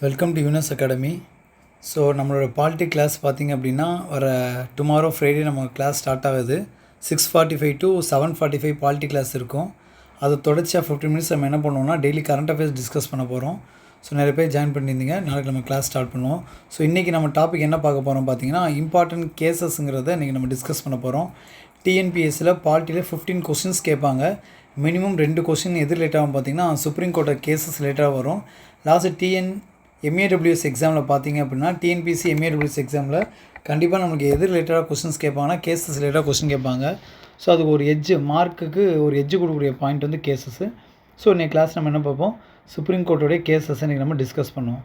Welcome to Yunus academy. So நம்மளோட polity class பார்த்திங்க அப்படின்னா வர டுமாரோ ஃப்ரைடே நம்ம கிளாஸ் ஸ்டார்ட் ஆகுது. 6:45 to 7:45 பாலிட்டி கிளாஸ் இருக்கும். அதை தொடர்ச்சியாக 15 மினிட்ஸ் நம்ம என்ன பண்ணுவோம்னா டெய்லி கரண்ட் அஃபேர்ஸ் டிஸ்கஸ் பண்ண போகிறோம். ஸோ நிறைய பேர் ஜாயின் பண்ணியிருந்தீங்க. நாளைக்கு நம்ம கிளாஸ் ஸ்டார்ட் பண்ணுவோம். ஸோ இன்றைக்கி நம்ம டாபிக் என்ன பார்க்க போகிறோம் பார்த்திங்கன்னா இம்பார்ட்டன்ட் கேசஸ்ங்கிறத இன்றைக்கி நம்ம டிஸ்கஸ் பண்ண போகிறோம். டிஎன்பிஎஸ்சியில் பாலிட்டியில் 15 கொஸ்டின்ஸ் கேட்பாங்க. மினிமம் 2 கொஸ்டின் எது லேட்டாகும் பார்த்திங்கன்னா சுப்ரீம் கோர்ட்டோட கேசஸ் லேட்டாக வரும். லாஸ்ட்டு எம்ஏடபிள்யூஎஸ் எக்ஸாமில் பார்த்தீங்க அப்படின்னா டிஎன்பிஎஸ்சி எம்ஏடபிள்யூஎஸ் எக்ஸாமில் கண்டிப்பாக நமக்கு எது ரிலேட்டடாக கொஸ்டின்ஸ் கேட்பாங்கன்னா கேசஸ் ரிலேட்டடாக கொஸ்டின் கேட்பாங்க. ஸோ அதுக்கு ஒரு மார்க்குக்கு ஒரு கொடுக்கக்கூடிய பாயிண்ட் வந்து கேசஸ்ஸு. ஸோ இன்றைக்கி கிளாஸ் நம்ம என்ன பார்ப்போம், சுப்ரீம் கோர்ட்டோடைய கேசஸ் இன்றைக்கி நம்ம டிஸ்கஸ் பண்ணுவோம்.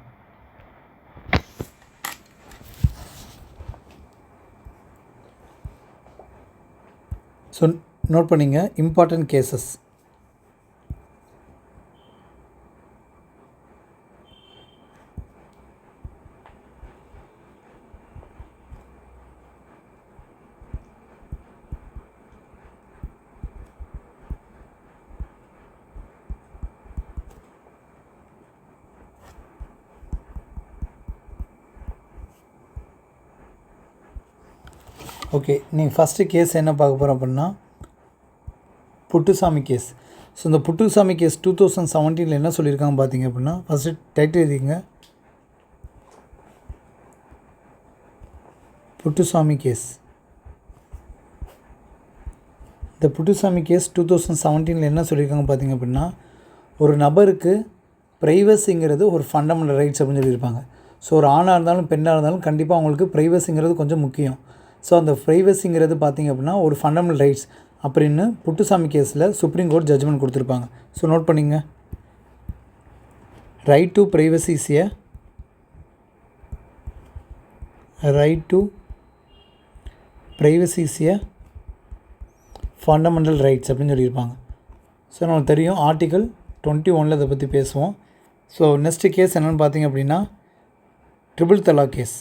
ஸோ நோட் பண்ணிங்க இம்பார்ட்டன்ட் கேசஸ். ஓகே, நீங்கள் ஃபஸ்ட்டு கேஸ் என்ன பார்க்க போகிறோம் அப்படின்னா புட்டுசாமி கேஸ். ஸோ இந்த புட்டுசாமி கேஸ் 2017 என்ன சொல்லியிருக்காங்க பார்த்தீங்க அப்படின்னா ஃபஸ்ட்டு டைட்டில் எழுதிங்க, புட்டுசாமி கேஸ். இந்த புட்டுசாமி கேஸ் 2017 என்ன சொல்லியிருக்காங்க பார்த்தீங்க அப்படின்னா ஒரு நபருக்கு ப்ரைவசிங்கிறது ஒரு ஃபண்டமெண்டல் ரைட்ஸ் அப்படின்னு சொல்லியிருப்பாங்க. ஸோ ஒரு ஆணாக இருந்தாலும் பெண்ணாக இருந்தாலும் கண்டிப்பாக அவங்களுக்கு ப்ரைவசிங்கிறது கொஞ்சம் முக்கியம். ஸோ அந்த ப்ரைவசிங்கிறது பார்த்திங்க அப்படின்னா ஒரு ஃபண்டமெண்டல் ரைட்ஸ் அப்படின்னு புட்டுசாமி கேஸில் சுப்ரீம் கோர்ட் ஜட்ஜ்மெண்ட் கொடுத்துருப்பாங்க. ஸோ நோட் பண்ணிங்க, right to privacy is a fundamental rights அப்படின்னு சொல்லியிருப்பாங்க. ஸோ நமக்கு தெரியும் ஆர்டிகல் 21 இதை பற்றி பேசுவோம். ஸோ நெக்ஸ்ட்டு கேஸ் என்னென்னு பார்த்தீங்க அப்படின்னா ட்ரிபிள் தலாக் கேஸ்.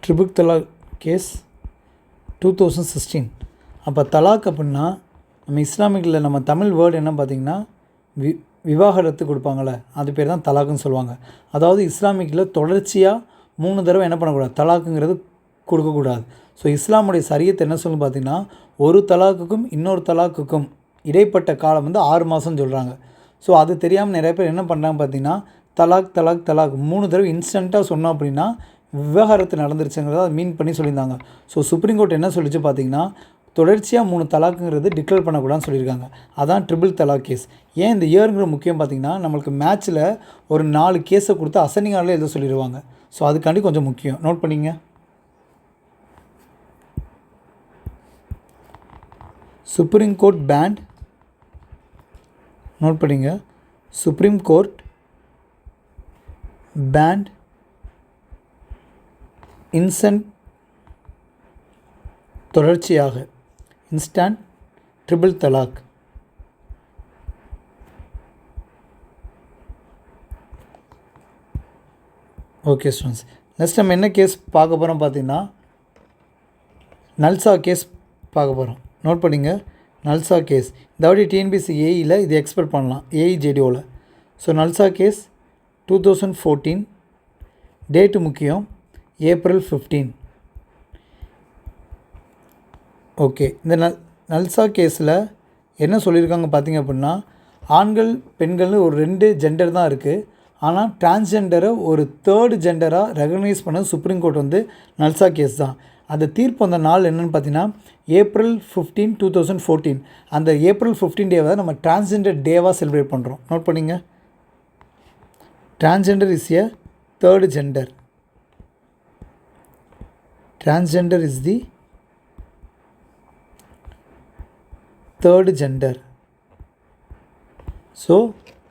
ட்ரிபிள் தலாக் கேஸ் 2016. அப்போ தலாக் அப்படின்னா நம்ம இஸ்லாமிக்கில் நம்ம தமிழ் வேர்டு என்ன பார்த்திங்கன்னா விவாகரத்து கொடுப்பாங்களே அது பேர் தான் தலாக்குன்னு சொல்லுவாங்க. அதாவது இஸ்லாமிக்கில் தொடர்ச்சியாக 3 தடவை என்ன பண்ணக்கூடாது, தலாக்குங்கிறது கொடுக்கக்கூடாது. ஸோ இஸ்லாமுடைய சரியத்தை என்ன சொல்லணும் பார்த்திங்கன்னா ஒரு தலாக்குக்கும் இன்னொரு தலாக்குக்கும் இடைப்பட்ட காலம் வந்து 6 மாதம் சொல்கிறாங்க. ஸோ அது தெரியாமல் நிறைய பேர் என்ன பண்ணுறாங்க பார்த்திங்கன்னா தலாக் 3 தடவை இன்ஸ்டண்ட்டாக சொன்னோம் அப்படின்னா விவாகரத்து நடந்துருச்சுங்கிறத அதை மீன் பண்ணி சொல்லியிருந்தாங்க. ஸோ சுப்ரீம் கோர்ட் என்ன சொல்லிச்சு பார்த்திங்கன்னா தொடர்ச்சியாக 3 தலாக்குங்கிறது டிக்ளேர் பண்ணக்கூடாதுன்னு சொல்லியிருக்காங்க. அதான் ட்ரிபிள் தலாக் கேஸ். ஏன் இந்த இயருங்கிற முக்கியம் பார்த்திங்கன்னா நம்மளுக்கு மேட்ச்சில் ஒரு 4 கேஸை கொடுத்து அசனிங் ஆர்டரில் எழுத சொல்லிடுவாங்க. ஸோ அதுக்காண்டி கொஞ்சம் முக்கியம், நோட் பண்ணிங்க. சுப்ரீம் கோர்ட் பேண்ட், நோட் பண்ணிங்க, சுப்ரீம் கோர்ட் பேண்ட் இன்ஸ்டன்ட் தொடர்ச்சியாக இன்ஸ்டன்ட் ட்ரிபிள் தலாக். ஓகே ஸ்டூடெண்ட்ஸ், நெக்ஸ்ட் நம்ம என்ன கேஸ் பார்க்க போகிறோம் பார்த்தீங்கன்னா நல்சா கேஸ் பார்க்க போகிறோம். நோட் பண்ணிங்க, நல்சா கேஸ். இதாவது டிஎன்பிஎஸ்சி ஏஇயில் இது எக்ஸ்பெக்ட் பண்ணலாம், ஏஇஜேடிஓவில். ஸோ நல்சா கேஸ் 2014, டேட்டு முக்கியம், April 15. ஓகே, இந்த நல்சா கேஸில் என்ன சொல்லியிருக்காங்க பார்த்திங்க அப்படின்னா ஆண்கள் பெண்கள்னு ஒரு 2 ஜெண்டர் தான் இருக்குது. ஆனால் டிரான்ஸ்ஜெண்டரை ஒரு 3rd ஜெண்டராக ரெகக்னைஸ் பண்ண சுப்ரீம் கோர்ட் வந்து நல்சா கேஸ் தான். அந்த தீர்ப்பு அந்த நாள் என்னென்னு பார்த்தீங்கன்னா April 15, 2014. அந்த April 15 டேவை நம்ம டிரான்ஸ்ஜெண்டர் டேவாக செலிப்ரேட் பண்ணுறோம். நோட் பண்ணிங்க, transgender is a 3rd gender. Transgender is the 3rd gender. So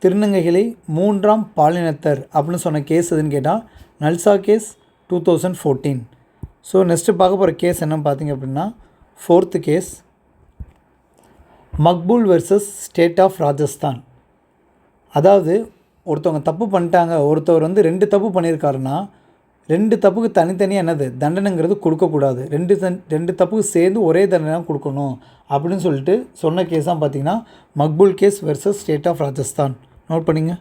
திருநங்கைகளை 3ஆம் பாலினத்தர் அப்படின்னு சொன்ன கேஸ் எதுன்னு கேட்டால் நல்சா கேஸ் 2014. ஸோ நெக்ஸ்ட்டு பார்க்க போகிற கேஸ் என்னன்னு பார்த்தீங்க அப்படின்னா 4th case Maqbool versus state of Rajasthan. அதாவது ஒருத்தவங்க தப்பு பண்ணிட்டாங்க, ஒருத்தவர் வந்து 2 தப்பு பண்ணியிருக்காருன்னா 2 தப்புக்கு தனித்தனியாக என்னது தண்டனைங்கிறது கொடுக்கக்கூடாது, ரெண்டு தப்புக்கு சேர்ந்து ஒரே தண்டனை தான் கொடுக்கணும் அப்படின்னு சொல்லிட்டு சொன்ன கேஸ் தான் பார்த்தீங்கன்னா Maqbool case versus state of Rajasthan. Note பண்ணிங்க,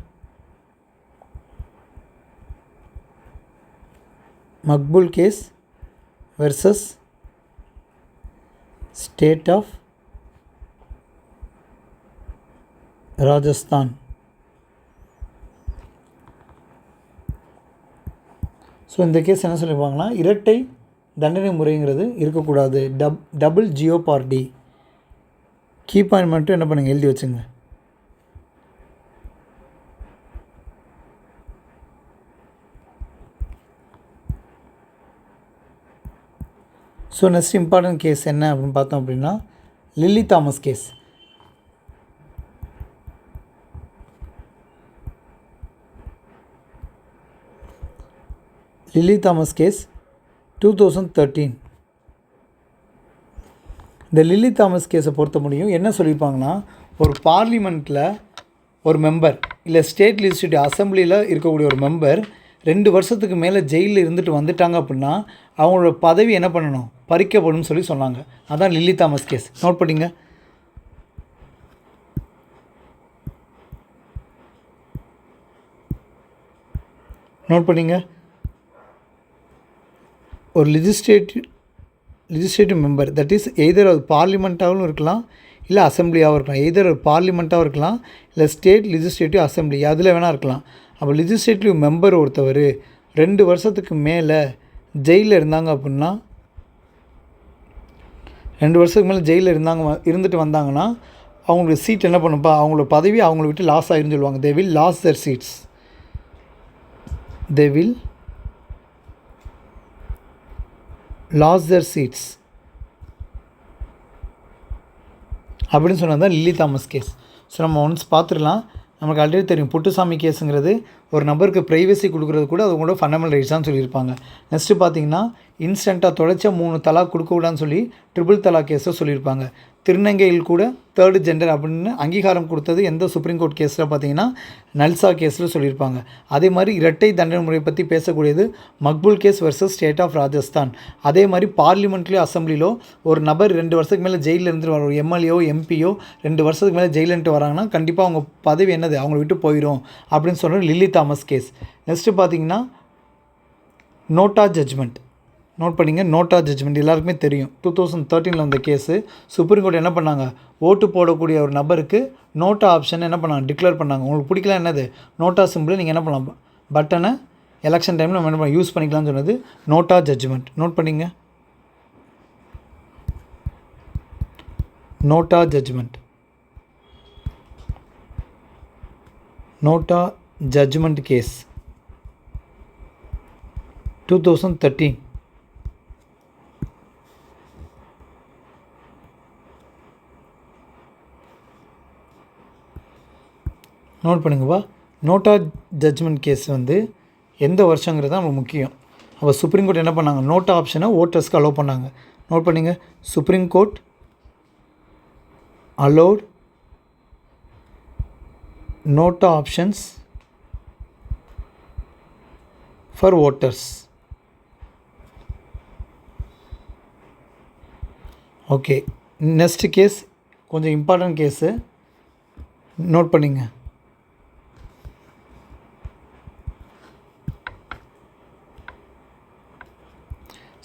Maqbool case versus state of Rajasthan. So இந்த கேஸ் என்ன சொல்லியிருப்பாங்கன்னா இரட்டை தண்டனை முறைங்கிறது இருக்கக்கூடாது, டபுள் ஜியோபார்டி. கீ பாயிண்ட் மட்டும் என்ன பண்ணுங்கள், எழுதி வச்சுங்க. ஸோ நெக்ஸ்ட் இம்பார்ட்டன்ட் கேஸ் என்ன அப்படின்னு பார்த்தோம் அப்படின்னா லில்லி தாமஸ் கேஸ். லில்லி தாமஸ் கேஸ் 2013. இந்த லில்லி தாமஸ் கேஸை பொறுத்த முடியும் என்ன சொல்லியிருப்பாங்கன்னா, ஒரு பார்லிமெண்ட்டில் ஒரு மெம்பர் இல்லை ஸ்டேட் லெஜிஸ்லேட்டிவ் அசம்பிளியில் இருக்கக்கூடிய ஒரு மெம்பர் 2 வருஷத்துக்கு மேலே ஜெயிலில் இருந்துட்டு வந்துட்டாங்க அப்படின்னா அவங்களோட பதவி என்ன பண்ணணும், பறிக்கப்படும் சொல்லி சொன்னாங்க. அதான் லில்லி தாமஸ் கேஸ். நோட் பண்ணிங்க. நோட் பண்ணிங்க. ஒரு legislative member, that is either அது பார்லிமெண்ட்டாகவும் இருக்கலாம் இல்லை அசம்பிளியாகவும் இருக்கலாம். எய்தர் ஒரு பார்லிமெண்ட்டாகவும் இருக்கலாம் இல்லை ஸ்டேட் லெஜிஸ்லேட்டிவ் அசம்பிளி, அதில் வேணால் இருக்கலாம். அப்போ லெஜிஸ்லேட்டிவ் மெம்பர் ஒருத்தவர் 2 வருஷத்துக்கு மேலே ஜெயிலில் இருந்தாங்க அப்படின்னா, 2 வருஷத்துக்கு மேலே ஜெயிலில் இருந்துட்டு வந்தாங்கன்னா அவங்களுக்கு சீட் என்ன பண்ணுப்பா, அவங்களோட பதவி அவங்கள விட்டு லாஸ் ஆகிருன்னு சொல்லுவாங்க. They will lose their seats. they will lose their seats அப்படின்னு சொன்னது தான் லில்லி தாமஸ் கேஸ். ஸோ நம்ம ஒன்ஸ் பார்த்துடலாம். நமக்கு ஆல்ரெடி தெரியும் புட்டுசாமி கேஸுங்கிறது ஒரு நபருக்கு ப்ரைவசி கொடுக்குறது கூட அது கூட ஃபண்டமெண்டல் ரைட்ஸ் தான் சொல்லியிருப்பாங்க. நெக்ஸ்ட்டு பார்த்தீங்கன்னா இன்ஸ்டண்ட்டாக தொடர்ச்சியாக 3 தலாக் கொடுக்கக்கூடாதுன்னு சொல்லி ட்ரிபிள் தலாக் கேஸை சொல்லியிருப்பாங்க. திருநங்கையில் கூட 3rd ஜெண்டர் அப்படின்னு அங்கீகாரம் கொடுத்தது எந்த சுப்ரீம் கோர்ட் கேஸில் பார்த்தீங்கன்னா நல்சா கேஸில் சொல்லியிருப்பாங்க. அதே மாதிரி இரட்டை தண்டனை முறை பற்றி பேசக்கூடியது Maqbool case versus state of Rajasthan. அதே மாதிரி பார்லிமெண்ட்லேயோ அசம்பிளிலோ ஒரு நபர் 2 வருஷத்துக்கு மேலே ஜெயிலில் இருந்து வர ஒரு எம்எல்ஏயோ எம்பியோ 2 வருஷத்துக்கு மேலே ஜெயிலில் வராங்கன்னா கண்டிப்பாக அவங்க பதவி என்னது அவங்கள விட்டு போயிடும் அப்படின்னு சொன்ன லில்லி தாமஸ் கேஸ். நெக்ஸ்ட்டு பார்த்தீங்கன்னா நோட்டா ஜட்ஜ்மெண்ட். நோட் பண்ணிங்க, நோட்டா ஜட்ஜ்மெண்ட் எல்லாருக்குமே தெரியும். 2013 வந்த கேஸு. சுப்ரீம் கோர்ட் என்ன பண்ணாங்க, ஓட்டு போடக்கூடிய ஒரு நபருக்கு நோட்டா ஆப்ஷன் என்ன பண்ணாங்க, டிக்ளேர் பண்ணாங்க. உங்களுக்கு பிடிக்கல என்னது நோட்டா சிம்பிள், நீங்கள் என்ன பண்ணலாம் பட்டனை எலெக்ஷன் டைமில் நம்ம என்ன பண்ண யூஸ் பண்ணிக்கலாம்னு சொன்னது நோட்டா ஜட்ஜ்மெண்ட். நோட் பண்ணிங்க, NOTA judgment. NOTA judgment case 2013. Note பண்ணுங்கப்பா. நோட்டா ஜட்ஜ்மெண்ட் கேஸ் வந்து எந்த வருஷங்கிறது தான் நமக்கு முக்கியம். அப்போ சுப்ரீம் கோர்ட் என்ன பண்ணாங்க, நோட்டா ஆப்ஷனை ஓட்டர்ஸ்க்கு அலோவ் பண்ணாங்க. நோட் பண்ணிங்க, supreme court allowed NOTA options for voters. Okay, next case கொஞ்சம் இம்பார்ட்டன்ட் கேஸு, நோட் பண்ணிங்க.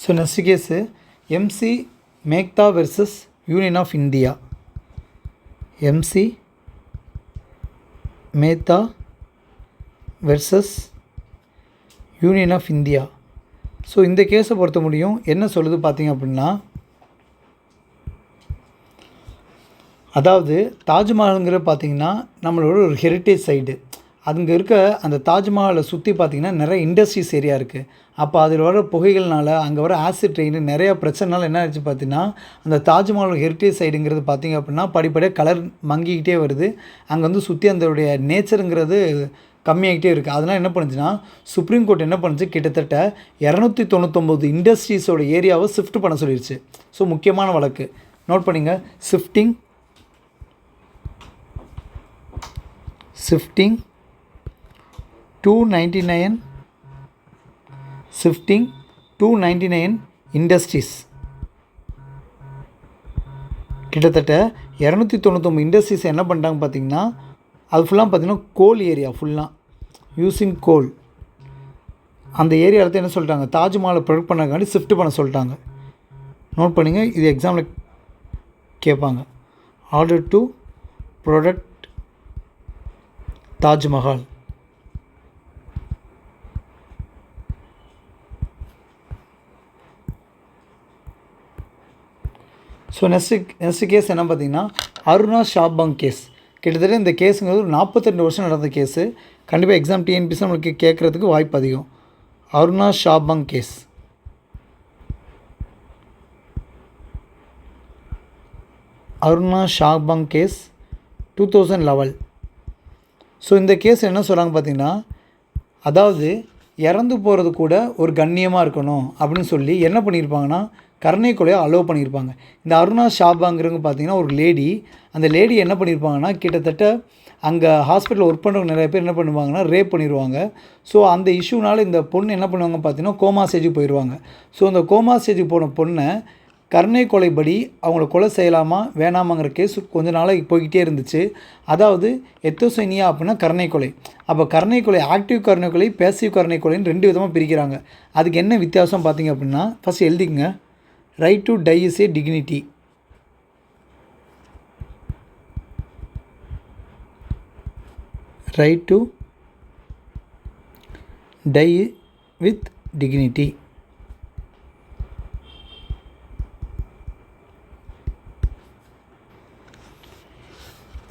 So next case MC Mehta versus union of India. MC Mehta versus union of India. So இந்த கேஸை பொறுத்த முடியும் என்ன சொல்லுது பார்த்தீங்க அப்படின்னா, அதாவது தாஜ்மஹாலுங்கிற பார்த்திங்கன்னா நம்மளோட ஒரு ஹெரிட்டேஜ் சைடு. அங்கே இருக்க அந்த தாஜ்மஹாலை சுற்றி பார்த்திங்கன்னா நிறைய இண்டஸ்ட்ரீஸ் ஏரியா இருக்குது. அப்போ அதில் வர புகைகள்னால அங்கே வர ஆசிட் ரெயின் நிறையா பிரச்சனைனால என்ன ஆச்சு பார்த்தீங்கன்னா அந்த தாஜ்மஹால் ஹெரிட்டேஜ் சைடுங்கிறது பார்த்திங்க அப்படின்னா படிப்படியாக கலர் மங்கிக்கிட்டே வருது. அங்கே வந்து சுற்றி அதோடைய நேச்சருங்கிறது கம்மியாகிட்டே இருக்குது. அதனால் என்ன பண்ணுச்சுன்னா சுப்ரீம் கோர்ட் என்ன பண்ணுச்சு, கிட்டத்தட்ட 299 இண்டஸ்ட்ரீஸோட ஏரியாவை ஷிஃப்ட் பண்ண சொல்லிடுச்சு. ஸோ முக்கியமான வழக்கு. நோட் பண்ணிங்க, ஷிஃப்டிங் 299 ஷிஃப்டிங் 299 இண்டஸ்ட்ரீஸ். கிட்டத்தட்ட 299 இண்டஸ்ட்ரீஸ் என்ன பண்ணிட்டாங்க பார்த்திங்கன்னா, அது ஃபுல்லாக பார்த்திங்கன்னா கோல் ஏரியா ஃபுல்லாக யூஸிங் கோல். அந்த ஏரியா இடத்த என்ன சொல்லிட்டாங்க, தாஜ்மஹாலை ப்ரொடக்ட் பண்ணக்காண்டி ஷிஃப்ட் பண்ண சொல்லிட்டாங்க. நோட் பண்ணிங்க, இது எக்ஸாமில் கேட்பாங்க. Order to protect Taj Mahal. So next case என்ன பார்த்திங்கன்னா, அருணா ஷாபாங் கேஸ். கிட்டத்தட்ட இந்த கேஸுங்கிறது ஒரு 42 வருஷம் நடந்த கேஸு. கண்டிப்பாக எக்ஸாம் டிஎன்பிசி நம்மளுக்கு கேட்குறதுக்கு வாய்ப்பு அதிகம். Aruna Shanbaug case. Aruna Shanbaug case 2011. So இந்த கேஸ் என்ன சொல்கிறாங்க பார்த்திங்கன்னா, அதாவது இறந்து போகிறது கூட ஒரு கண்ணியமாக இருக்கணும் அப்படின்னு சொல்லி என்ன பண்ணியிருப்பாங்கன்னா, கருணை கொலையை அலோவ் பண்ணியிருப்பாங்க. இந்த அருணா ஷாபாங்கிறவங்க பார்த்திங்கன்னா ஒரு லேடி. அந்த லேடி என்ன பண்ணியிருப்பாங்கன்னா, கிட்டத்தட்ட அங்கே ஹாஸ்பிட்டலில் ஒர்க் பண்ணுறவங்க நிறைய பேர் என்ன பண்ணுவாங்கன்னா ரேப் பண்ணிடுவாங்க. ஸோ அந்த இஷ்யூனால் இந்த பொண்ணு என்ன பண்ணுவாங்க பார்த்திங்கன்னா கோமா ஸ்டேஜுக்கு போயிடுவாங்க. ஸோ அந்த கோமா ஸ்டேஜுக்கு போன பொண்ணை கருணை கொலைப்படி அவங்கள கொலை செய்யலாமா வேணாமாங்கிற கேஸ் கொஞ்ச நாளாக போய்கிட்டே இருந்துச்சு. அதாவது எத்தோசைனியா அப்படின்னா கருணை கொலை. அப்போ கருணை கொலை ஆக்டிவ் கருணை கொலை, பேசிவ் கருணை கொலைன்னு 2 விதமாக பிரிக்கிறாங்க. அதுக்கு என்ன வித்தியாசம் பார்த்திங்க அப்படின்னா, ஃபஸ்ட் எழுதிக்கங்க. Right to die is a dignity. Right to die with dignity.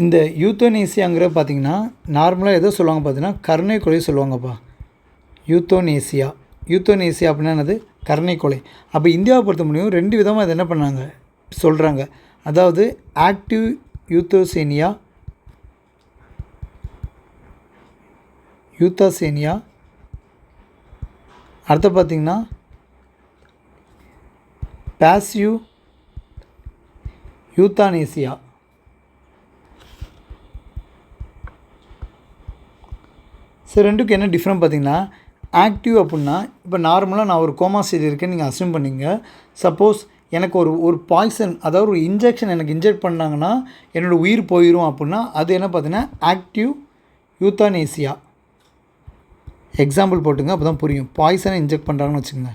இந்த யூத்தோனேசியாங்கிற பார்த்திங்கன்னா நார்மலாக எதோ சொல்லுவாங்க பார்த்திங்கன்னா கருணை கொலை சொல்லுவாங்கப்பா. யூத்தோனேசியா அப்படின்னா என்னது, கருணை கொலை. அப்போ இந்தியாவை பொறுத்த முடியும் 2 விதமாக அதை என்ன பண்ணாங்க சொல்கிறாங்க. அதாவது ஆக்டிவ் யூத்தாசேனியா அடுத்து பார்த்திங்கன்னா பாசிவ் யூத்தானேசியா. ஸோ 2க்கும் என்ன டிஃப்ரெண்ட் பார்த்திங்கன்னா, ஆக்டிவ் அப்படின்னா இப்போ நார்மலாக நான் ஒரு கோமா ஸ்டேஜ் இருக்கேன்னு நீங்கள் அஸ்யூம் பண்ணிங்க. சப்போஸ் எனக்கு ஒரு பாய்சன், அதாவது ஒரு இன்ஜெக்ஷன் எனக்கு இன்ஜெக்ட் பண்ணாங்கன்னா என்னோடய உயிர் போயிடும் அப்படின்னா அது என்ன பார்த்தீங்கன்னா ஆக்டிவ் யூத்தானேசியா. எக்ஸாம்பிள் போட்டுங்க, அப்போ தான் புரியும். பாய்சனை இன்ஜெக்ட் பண்ணுறாங்கன்னு வச்சுக்கோங்க.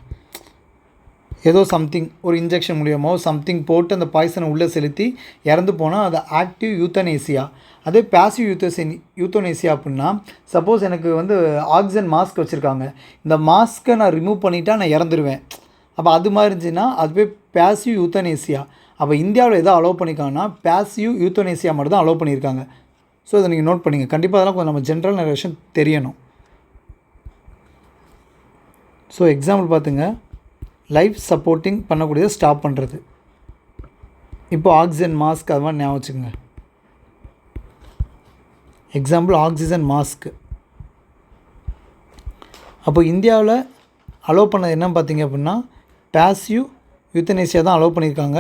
ஏதோ சம்திங் ஒரு இன்ஜெக்ஷன் மூலியமாக சம்திங் போட்டு அந்த பாய்சனை உள்ளே செலுத்தி இறந்து போனால் அது ஆக்டிவ் யூத்தனேசியா. அதே பேசிவ் யூத்தனேசியா அப்படின்னா, சப்போஸ் எனக்கு ஆக்சிஜன் மாஸ்க் வச்சுருக்காங்க, இந்த மாஸ்க்கை நான் ரிமூவ் பண்ணிட்டா நான் இறந்துருவேன். அப்போ அது மாதிரி இருந்துச்சுன்னா அதுவே பேசிவ் யூத்தனேசியா. அப்போ இந்தியாவில் எதோ அலோவ் பண்ணியிருக்காங்கன்னா பேசிவ் யூத்தனேசியா மட்டும் தான் அலோவ் பண்ணியிருக்காங்க. ஸோ இதை நீங்கள் நோட் பண்ணிங்க. கண்டிப்பாக அதெல்லாம் கொஞ்சம் நம்ம ஜென்ரல் நிறைய விஷயம் தெரியணும். ஸோ எக்ஸாம்பிள் பார்த்துங்க, லைஃப் சப்போர்ட்டிங் பண்ணக்கூடியதை ஸ்டாப் பண்ணுறது. இப்போ ஆக்சிஜன் மாஸ்க் அது மாதிரி ஞாபகம் வச்சுக்கோங்க. Example oxygen mask. அப்போ இந்தியாவில் அலோவ் பண்ணது என்ன பார்த்தீங்க அப்படின்னா பேசிவ் யூத்தனேசியா தான் அலோவ் பண்ணியிருக்காங்க.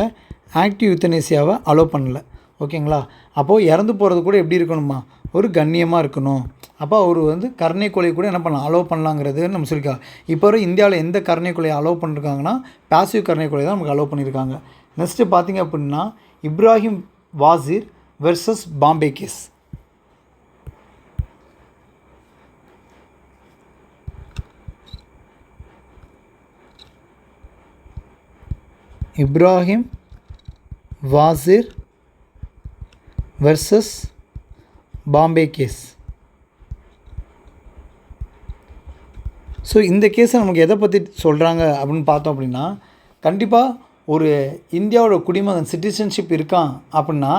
ஆக்டிவ் யூத்தனேசியாவை அலோவ் பண்ணலை. ஓகேங்களா? அப்போது இறந்து போகிறது கூட எப்படி இருக்கணுமா, ஒரு கண்ணியமாக இருக்கணும். அப்போ அவர் கருணை கொலை கூட என்ன பண்ணலாம், அலோவ் பண்ணலாங்கிறது நம்ம சொல்லியிருக்காங்க. இப்போ வரை இந்தியாவில் எந்த கருணை கொலையை அலோவ் பண்ணியிருக்காங்கன்னா பேசிவ் கருணை கொலை தான் நமக்கு அலோவ் பண்ணியிருக்காங்க. நெக்ஸ்ட்டு பார்த்திங்க அப்படின்னா Ibrahim Wazir versus Bombay case. Ibrahim Wazir versus Bombay case. So இந்த கேஸை நமக்கு எதை பற்றி சொல்கிறாங்க அப்படின்னு பார்த்தோம் அப்படின்னா, கண்டிப்பாக ஒரு இந்தியாவோட குடிமகன் சிட்டிசன்ஷிப் இருக்கான் அப்படின்னா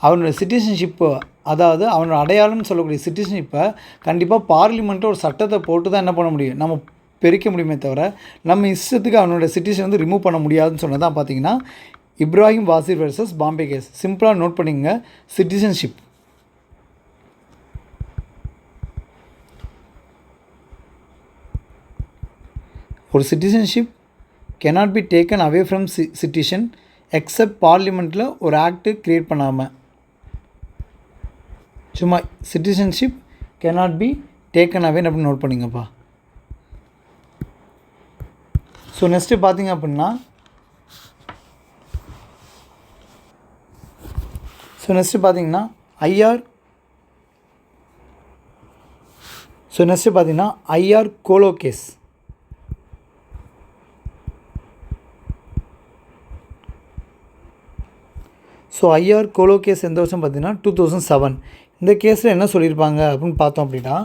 அவனோட சிட்டிசன்ஷிப்பு, அதாவது அவனோட அடையாளம்னு சொல்லக்கூடிய சிட்டிசன்ஷிப்பை கண்டிப்பாக பார்லிமெண்ட்டில் ஒரு சட்டத்தை போட்டு தான் என்ன பண்ண முடியும், நம்ம பிரிக்க முடியுமே தவிர நம்ம இஷ்டத்துக்கு அவனோட சிட்டிசன் ரிமூவ் பண்ண முடியாதுன்னு சொன்னதான் பார்த்தீங்கன்னா இப்ராஹிம் வாசிர் வெர்சஸ் பாம்பே கேஸ். சிம்பிளாக நோட் பண்ணிங்க, சிட்டிசன்ஷிப். ஒரு citizenship cannot be taken away from citizen except பார்லிமெண்ட்டில் ஒரு ஆக்டு க்ரியேட் பண்ணாமல். சும்மா citizenship cannot be taken away அப்படின்னு நோட் பண்ணிங்கப்பா. ஸோ நெக்ஸ்ட்டு பார்த்திங்க அப்படின்னா IR IR Coelho case. So IR Coelho case எந்த வருஷம் பார்த்தீங்கன்னா 2007. இந்த கேஸில் என்ன சொல்லியிருப்பாங்க அப்படின்னு பார்த்தோம் அப்படின்னா,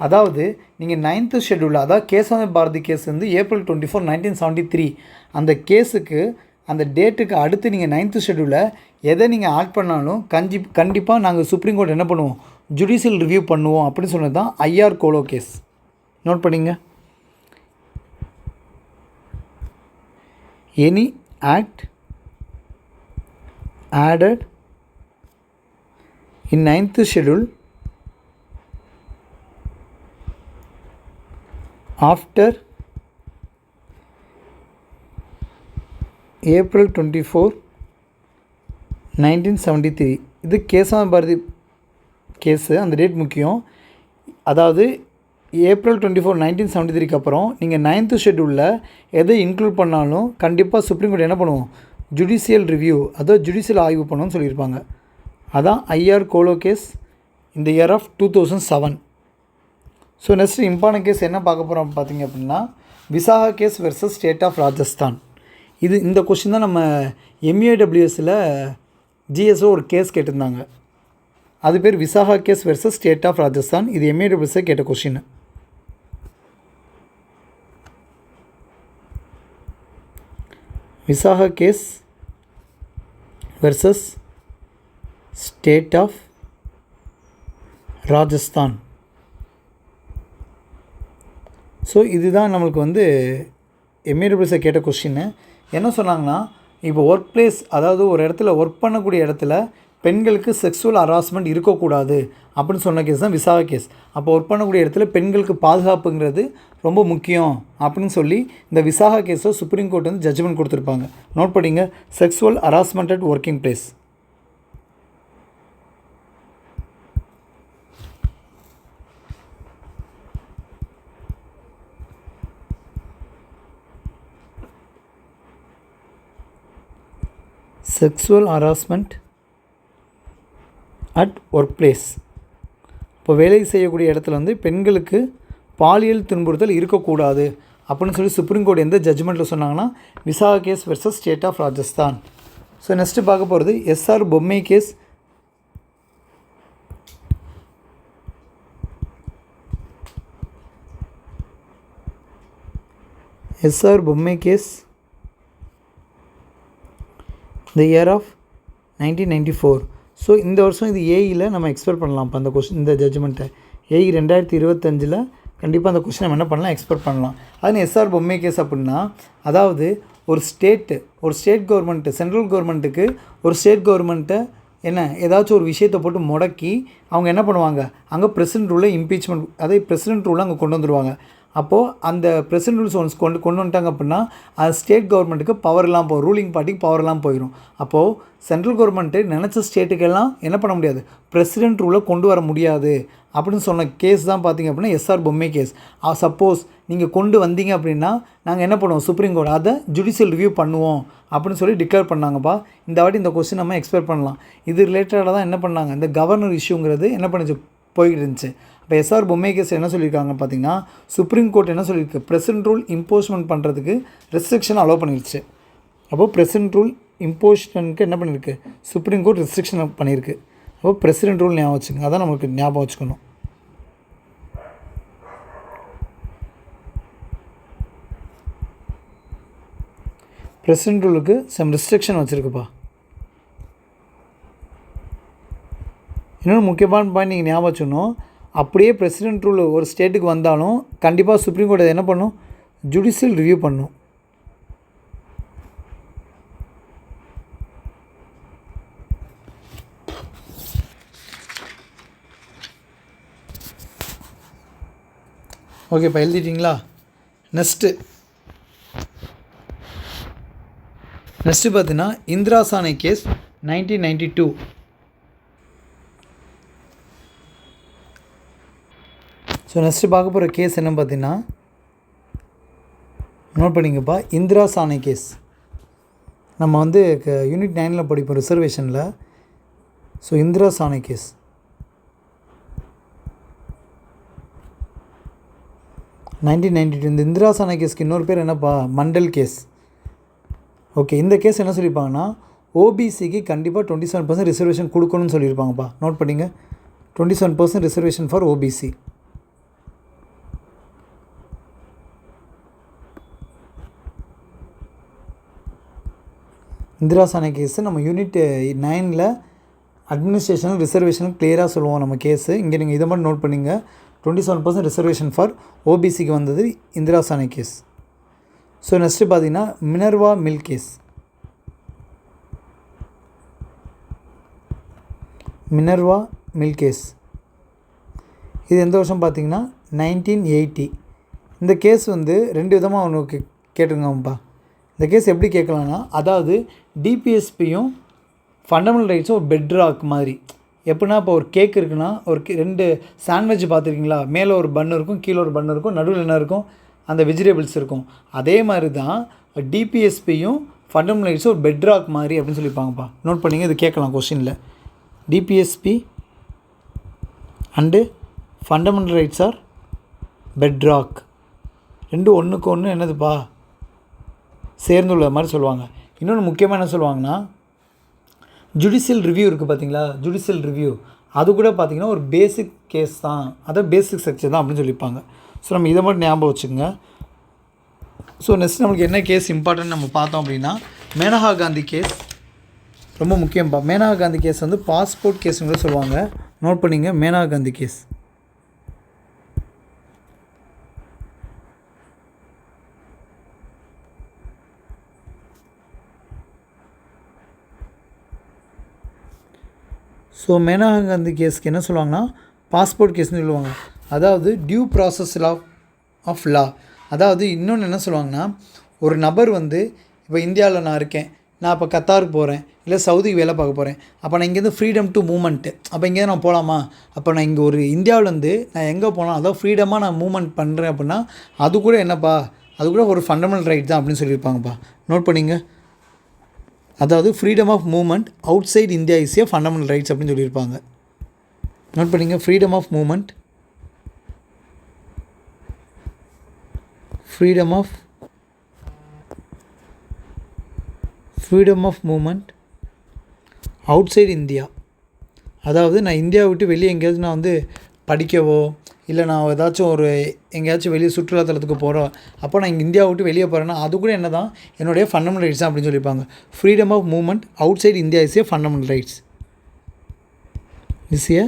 அதாவது நீங்கள் 9th ஷெட்யூலில், அதாவது கேசவ பாரதி கேஸ் வந்து April 24, 1973 அந்த கேஸுக்கு அந்த டேட்டுக்கு அடுத்து நீங்கள் 9th ஷெட்யூலில் எதை நீங்கள் ஆட் பண்ணாலும் கண்டிப்பாக நாங்கள் சுப்ரீம் கோர்ட் என்ன பண்ணுவோம், ஜுடிஷியல் ரிவ்யூ பண்ணுவோம் அப்படின்னு சொன்னது தான் ஐஆர் கோலோ கேஸ். நோட் பண்ணிங்க. Any act added in 9th schedule after April 24, 1973. இது கேசவ பாரதி கேஸு, அந்த டேட் முக்கியம். அதாவது April 24, 1973க்கு அப்புறம் நீங்கள் 9th ஷெட்யூலில் எதை இன்க்ளூட் பண்ணாலும் கண்டிப்பாக சுப்ரீம் கோர்ட் என்ன பண்ணுவோம், ஜுடிஷியல் ரிவ்யூ, அதாவது ஜுடிஷியல் ஆய்வு பண்ணணும்னு சொல்லியிருப்பாங்க. அதான் ஐஆர் கோலோ கேஸ் இந்த year of 2007. So next important case என்ன பார்க்க போகிறோம் பார்த்திங்க அப்படின்னா, Vishaka case versus state of Rajasthan. இந்த கொஷின் தான் நம்ம MAWSல ஜிஎஸ்ஓ ஒரு கேஸ் கேட்டிருந்தாங்க. அது பேர் Vishaka case versus state of Rajasthan. இது MAWSல கேட்ட question. Vishaka case versus state of Rajasthan. So இதுதான் நம்மளுக்கு வந்து MAWSல கேட்ட கொஷின்னு. என்ன சொன்னாங்கன்னா, இப்போ ஒர்க் பிளேஸ், அதாவது ஒரு இடத்துல ஒர்க் பண்ணக்கூடிய இடத்துல பெண்களுக்கு செக்ஸுவல் ஹராஸ்மெண்ட் இருக்கக்கூடாது அப்படின்னு சொன்ன கேஸ் தான் விசாகா கேஸ். அப்போ ஒர்க் பண்ணக்கூடிய இடத்துல பெண்களுக்கு பாதுகாப்புங்கிறது ரொம்ப முக்கியம் அப்படின்னு சொல்லி இந்த விசாகா கேஸை சுப்ரீம் கோர்ட் வந்து ஜட்ஜ்மெண்ட் கொடுத்துருப்பாங்க. நோட் பண்ணிங்க, sexual harassment at working place. Sexual harassment at work place. இப்போ வேலை செய்யக்கூடிய இடத்துல வந்து பெண்களுக்கு பாலியல் துன்புறுத்தல் இருக்கக்கூடாது அப்படின்னு சொல்லி சுப்ரீம் கோர்ட் எந்த ஜட்ஜ்மெண்ட்டில் சொன்னாங்கன்னா, Vishaka case versus state of Rajasthan. So next பார்க்க போகிறது SR Bommai case. SR Bommai case இந்த இயர் ஆஃப் 1994. ஸோ இந்த வருஷம் இது ஏஇயில் நம்ம எக்ஸ்பெக்ட் பண்ணலாம். இப்போ அந்த கொஸ்டின், இந்த ஜட்ஜ்மெண்ட்டை ஏஇ 2025 கண்டிப்பாக அந்த கொஸ்டின் நம்ம என்ன பண்ணலாம், எக்ஸ்பெக்ட் பண்ணலாம். அதுன்னு எஸ்ஆர் பொம்மை கேஸ் அப்படின்னா, அதாவது ஒரு ஸ்டேட் கவர்மெண்ட்டு, சென்ட்ரல் கவர்மெண்ட்டுக்கு ஒரு ஸ்டேட் கவர்மெண்ட்டை என்ன ஏதாச்சும் ஒரு விஷயத்தை போட்டு முடக்கி அவங்க என்ன பண்ணுவாங்க, அங்கே பிரசிடென்ட் ரூலை இம்பீச்மெண்ட், அதே பிரசிடென்ட் ரூலை அங்கே கொண்டு வந்துடுவாங்க. அப்போது அந்த பிரசிடென்ட் ரூல்ஸ் ஒன்ஸ் கொண்டு வந்துட்டாங்க அப்படின்னா அது ஸ்டேட் கவர்மெண்ட்டுக்கு பவர்லாம் போகும், ரூலிங் பார்ட்டிக்கு பவர்லாம் போயிடும். அப்போது சென்ட்ரல் கவர்மெண்ட்டு நினச்ச ஸ்டேட்டுக்கெல்லாம் என்ன பண்ண முடியாது, பிரசிடென்ட் ரூலை கொண்டு வர முடியாது அப்படின்னு சொன்ன கேஸ் தான் பார்த்திங்க அப்படின்னா எஸ்ஆர் பொம்மை கேஸ். சப்போஸ் நீங்கள் கொண்டு வந்தீங்க அப்படின்னா நாங்கள் என்ன பண்ணுவோம், சுப்ரீம் கோர்ட் அதை ஜுடிஷியல் ரிவ்யூ பண்ணுவோம் அப்படின்னு சொல்லி டிக்ளேர் பண்ணாங்கப்பா. இந்த வாட்டி இந்த கொஸ்டின் நம்ம எக்ஸ்பெக்ட் பண்ணலாம். இது ரிலேட்டடாக தான் என்ன பண்ணாங்க, இந்த கவர்னர் இஷ்யூங்கிறது என்ன பண்ணிச்சு போய்கிட்டு இருந்துச்சு. இப்போ எஸ்ஆர் பொம்மை கேஸ் என்ன சொல்லியிருக்காங்க பார்த்திங்கன்னா, சுப்ரீம் கோர்ட் என்ன சொல்லியிருக்கு, பிரசிடென்ட் ரூல் இம்போஸ்மெண்ட் பண்ணுறதுக்கு ரெஸ்ட்ரிக்ஷன் அலோவ் பண்ணிருச்சு. அப்போது பிரசிடென்ட் ரூல் இம்போஸ்மெண்ட்க்கு என்ன பண்ணியிருக்கு, சுப்ரீம் கோர்ட் ரெஸ்ட்ரிக்ஷன் பண்ணியிருக்கு. அப்போது பிரசிடென்ட் ரூல் ஞாபகம் வச்சுக்கோங்க, அதான் நமக்கு ஞாபகம் வச்சுக்கணும். பிரசிடென்ட் ரூலுக்கு சம் ரெஸ்ட்ரிக்ஷன் வச்சுருக்குப்பா. இன்னொன்று முக்கியமான பாயிண்ட் நீங்கள் ஞாபகம் வச்சுக்கணும், அப்படியே பிரசிடென்ட் ரூல் ஒரு ஸ்டேட்டுக்கு வந்தாலும் கண்டிப்பாக சுப்ரீம் கோர்ட் என்ன பண்ணும், ஜுடிஷியல் ரிவ்யூ பண்ணும். ஓகேப்பா, எழுதிட்டிங்களா? நெக்ஸ்ட்டு பார்த்தீங்கன்னா Indira Sawhney case 1992. So next பார்க்க போகிற கேஸ் என்ன பார்த்தீங்கன்னா நோட் பண்ணிங்கப்பா. இந்திரா சானை கேஸ் நம்ம வந்து யூனிட் 9ல் படிப்போம் ரிசர்வேஷனில். So Indira Sawhney case 1992. இந்த இந்திரா சானை கேஸ்க்கு இன்னொரு பேர் என்னப்பா? மண்டல் கேஸ். ஓகே, இந்த கேஸ் என்ன சொல்லியிருப்பாங்கன்னா ஓபிசிக்கு கண்டிப்பாக 27% ரிசர்வேஷன் கொடுக்கணும்னு சொல்லியிருப்பாங்கப்பா. நோட் பண்ணிங்க, 27% reservation for OBC. Indira Sawhney case நம்ம யூனிட் 9ல் அட்மினிஸ்ட்ரேஷன் ரிசர்வேஷன் கிளியராக சொல்லுவோம் நம்ம கேஸு. இங்கே நீங்கள் இதை மட்டும் நோட் பண்ணிங்க. 27% ரிசர்வேஷன் ஃபார் ஓபிசிக்கு வந்தது Indra Sawhney case. So next பார்த்தீங்கன்னா Minerva mill case. Minerva mill case இது எந்த வருஷம் பார்த்தீங்கன்னா 1980. இந்த கேஸ் வந்து 2 விதமாக ஒன்று கேட்டுருங்கப்பா. இந்த கேஸ் எப்படி கேட்கலான்னா, அதாவது டிபிஎஸ்பியும் ஃபண்டமெண்டல் ரைட்ஸும் ஒரு பெட்ராக் மாதிரி. எப்படின்னா, இப்போ ஒரு கேக் இருக்குன்னா, ஒரு 2 சாண்ட்விச் பார்த்துருக்கீங்களா? மேலே ஒரு பன் இருக்கும், கீழே ஒரு பன் இருக்கும், நடுவில் என்ன இருக்கும்? அந்த வெஜிடபிள்ஸ் இருக்கும். அதே மாதிரி தான் டிபிஎஸ்பியும் ஃபண்டமெண்டல் ரைட்ஸும் ஒரு பெட்ராக் மாதிரி அப்படின்னு சொல்லியிருப்பாங்கப்பா. நோட் பண்ணிங்க, இது கேட்கலாம் கொஷினில். DPSP and fundamental rights are bedrock. ரெண்டும் ஒன்றுக்கு ஒன்று என்னதுப்பா? சேர்ந்துள்ள மாதிரி சொல்லுவாங்க. இன்னொன்று முக்கியமாக என்ன சொல்லுவாங்கன்னா, ஜுடிஷியல் ரிவ்யூ இருக்குது பார்த்தீங்களா? ஜுடிஷியல் ரிவ்யூ அது கூட பார்த்திங்கன்னா ஒரு பேசிக் கேஸ் தான், அதான் பேசிக் ஸ்ட்ரக்சர் தான் அப்படின்னு சொல்லியிருப்பாங்க. ஸோ நம்ம இதை மட்டும் ஞாபகம் வச்சுக்கோங்க. ஸோ நெக்ஸ்ட் நம்மளுக்கு என்ன கேஸ் இம்பார்ட்டன்ட் நம்ம பார்த்தோம் அப்படின்னா, மேனகா காந்தி கேஸ் ரொம்ப முக்கியம்ப்பா. மேனகா காந்தி கேஸ் வந்து பாஸ்போர்ட் கேஸ்னு கூட சொல்லுவாங்க. நோட் பண்ணிங்க, மேனகா காந்தி கேஸ். ஸோ மேனகா காந்தி கேஸ்க்கு என்ன சொல்லுவாங்கன்னா பாஸ்போர்ட் கேஸ்னு சொல்லுவாங்க. அதாவது டியூ ப்ராசஸ் ஆஃப் லா. அதாவது இன்னொன்று என்ன சொல்லுவாங்கன்னா, ஒரு நபர் வந்து இப்போ இந்தியாவில் நான் இருக்கேன், நான் இப்போ கத்தாருக்கு போகிறேன், இல்லை சவுதிக்கு வேலை பார்க்க போகிறேன். அப்போ நான் இங்கேருந்து ஃப்ரீடம் டு மூமெண்ட்டு, அப்போ இங்கேருந்து நான் போகலாமா? அப்போ நான் இங்கே ஒரு இந்தியாவிலேருந்து நான் எங்கே போகலாம், அதாவது ஃப்ரீடமாக நான் மூமெண்ட் பண்ணுறேன் அப்படின்னா அது கூட என்னப்பா, அது கூட ஒரு ஃபண்டமெண்டல் ரைட் தான் அப்படின்னு சொல்லியிருப்பாங்கப்பா. நோட் பண்ணிங்க. அதாவது freedom of movement outside India is a fundamental rights அப்படின்னு சொல்லியிருப்பாங்க. நோட் பண்ணிங்க, freedom of movement, freedom of movement outside India. அதாவது நான் இந்தியாவை விட்டு வெளியே எங்கேயாச்சும் நான் வந்து படிக்கவோ, இல்லை நான் ஏதாச்சும் ஒரு எங்கேயாச்சும் வெளியே சுற்றுலாத்தலத்துக்கு போகிறோம், அப்போ நான் இங்கே இந்தியாவை விட்டு வெளியே போகிறேன்னா அது கூட என்ன தான் என்னுடைய ஃபண்டமெண்டல் ரைட்ஸ் தான் அப்படின்னு சொல்லியிருப்பாங்க. Freedom of movement outside India is a fundamental rights. Is a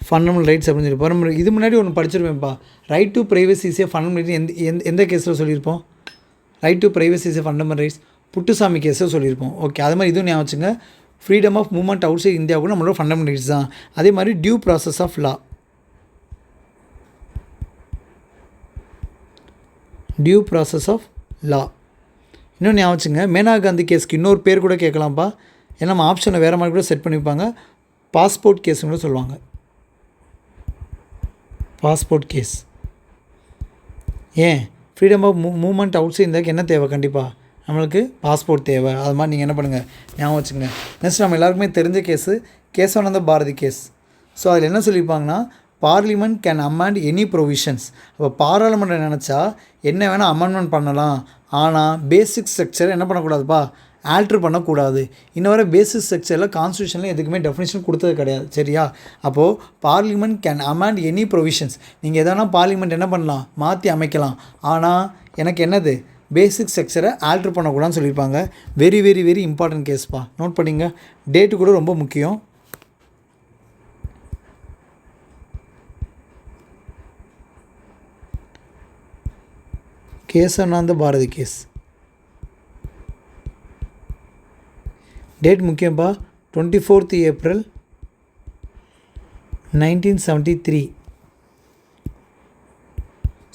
fundamental rights அப்படின்னு சொல்லியிருப்போம். நம்ம இது முன்னாடி ஒன்று படிச்சிருப்பேன்ப்பா, right to privacy is a fundamental rights. எந்த கேஸில் சொல்லியிருப்போம்? Right to privacy is a fundamental rights, Puttaswamy கேஸில் சொல்லியிருப்போம். ஓகே, அது மாதிரி இதுவும் ஞாபகம் வச்சுங்க. Freedom of movement outside India கூட நம்மளோட ஃபண்டமெண்டல் ரைட்ஸ் தான். அதே மாதிரி due process of law, due process of லா இன்னும் ஞாபகம் வச்சுங்க. மேனகா காந்தி கேஸ்க்கு இன்னொரு பேர் கூட கேட்கலாம்ப்பா. ஏன்னா நம்ம ஆப்ஷனை வேறு மாதிரி கூட செட் பண்ணியிருப்பாங்க. பாஸ்போர்ட் கேஸ்னு கூட சொல்லுவாங்க. Passport case. ஏன் freedom of movement outside இந்தியாவுக்கு என்ன தேவை? கண்டிப்பாக நம்மளுக்கு பாஸ்போர்ட் தேவை. அது மாதிரி நீங்கள் என்ன பண்ணுங்கள், ஞாபகம் வச்சுங்க. நெக்ஸ்ட் நம்ம எல்லாருக்குமே தெரிஞ்ச case Kesavananda Bharati case. So அதில் என்ன சொல்லியிருப்பாங்கன்னா, parliament can amend any provisions. அப்போ பாராளுமன்றம் நினச்சா என்ன வேணால் அமெண்ட்மெண்ட் பண்ணலாம், ஆனால் பேசிக் ஸ்ட்ரக்சரை என்ன பண்ணக்கூடாதுப்பா, ஆல்ட்ரு பண்ணக்கூடாது. இன்ன வரை பேசிக் ஸ்ட்ரக்சரில் கான்ஸ்டியூஷனில் எதுக்குமே டெஃபினேஷன் கொடுத்தது கிடையாது, சரியா? அப்போது parliament can amend any provisions. நீங்கள் எதனா பார்லிமெண்ட் என்ன பண்ணலாம், மாற்றி அமைக்கலாம். ஆனால் எனக்கு என்னது, பேசிக் ஸ்ட்ரக்சரை ஆல்ட்ரு பண்ணக்கூடாதுன்னு சொல்லியிருப்பாங்க. வெரி வெரி வெரி இம்பார்ட்டன்ட் கேஸ்ப்பா. நோட் பண்ணிங்க. டேட்டு கூட ரொம்ப முக்கியம். கேசவானந்த பாரதி கேஸ் டேட் முக்கியம்ப்பா. 24th April 1973.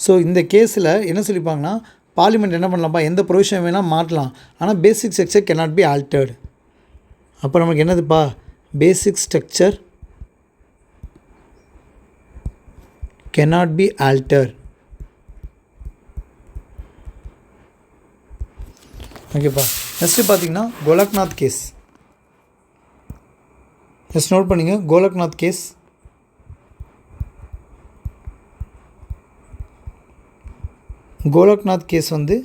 ஸோ இந்த கேஸில் என்ன சொல்லியிருப்பாங்கன்னா, பார்லிமெண்ட் என்ன பண்ணலாம்ப்பா, எந்த ப்ரொவிஷன் வேணால் மாற்றலாம், ஆனால் basic structure cannot be altered. அப்போ நமக்கு என்னதுப்பா, basic structure cannot be alter. ஓகேப்பா. நெக்ஸ்ட்டு பார்த்தீங்கன்னா கோலக்நாத் கேஸ். ஜஸ்ட் நோட் பண்ணிங்க கோலக்நாத் கேஸ். கோலக்நாத் கேஸ் வந்து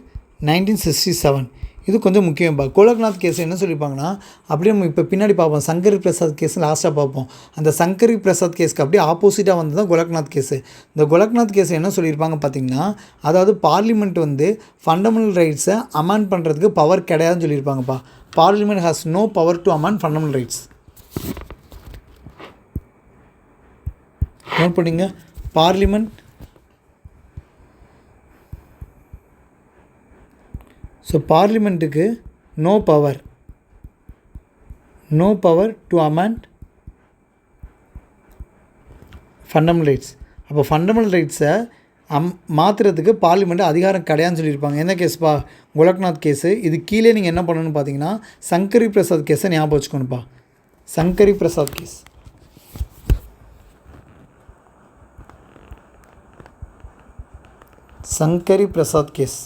1967. இது கொஞ்சம் முக்கியம்ப்பா. கோலக்நாத் கேஸ் என்ன சொல்லியிருப்பாங்கன்னா, அப்படியே நம்ம இப்போ பின்னாடி பார்ப்போம். சங்கரி பிரசாத் கேஸ் லாஸ்ட்டாக பார்ப்போம். அந்த சங்கரி பிரசாத் கேஸ்க்கு அப்படியே ஆப்போசிட்டாக வந்து தான் கோலக்நாத் கேஸு. இந்த கோலக்நாத் கேஸ் என்ன சொல்லியிருப்பாங்க பார்த்தீங்கன்னா, அதாவது பார்லிமெண்ட் வந்து ஃபண்டமெண்டல் ரைட்ஸை அமெண்ட் பண்ணுறதுக்கு பவர் கிடையாதுன்னு சொல்லியிருப்பாங்கப்பா. Parliament has no power to amend fundamental rights. Note பண்ணிங்க. பார்லிமெண்ட் பார்லிமெண்ட்டுக்கு no power to amend fundamental rights. அப்போ ஃபண்டமெண்டல் ரைட்ஸை மாற்றுறதுக்கு பார்லிமெண்ட் அதிகாரம் கிடையாதுன்னு சொல்லியிருப்பாங்க. என்ன கேஸ்ப்பா? கோலக்நாத் கேஸு. இது கீழே நீங்கள் என்ன பண்ணணும்னு பார்த்தீங்கன்னா சங்கரி பிரசாத் கேஸை ஞாபகம் வச்சுக்கணும்ப்பா. சங்கரி பிரசாத் கேஸ். சங்கரி பிரசாத் கேஸ்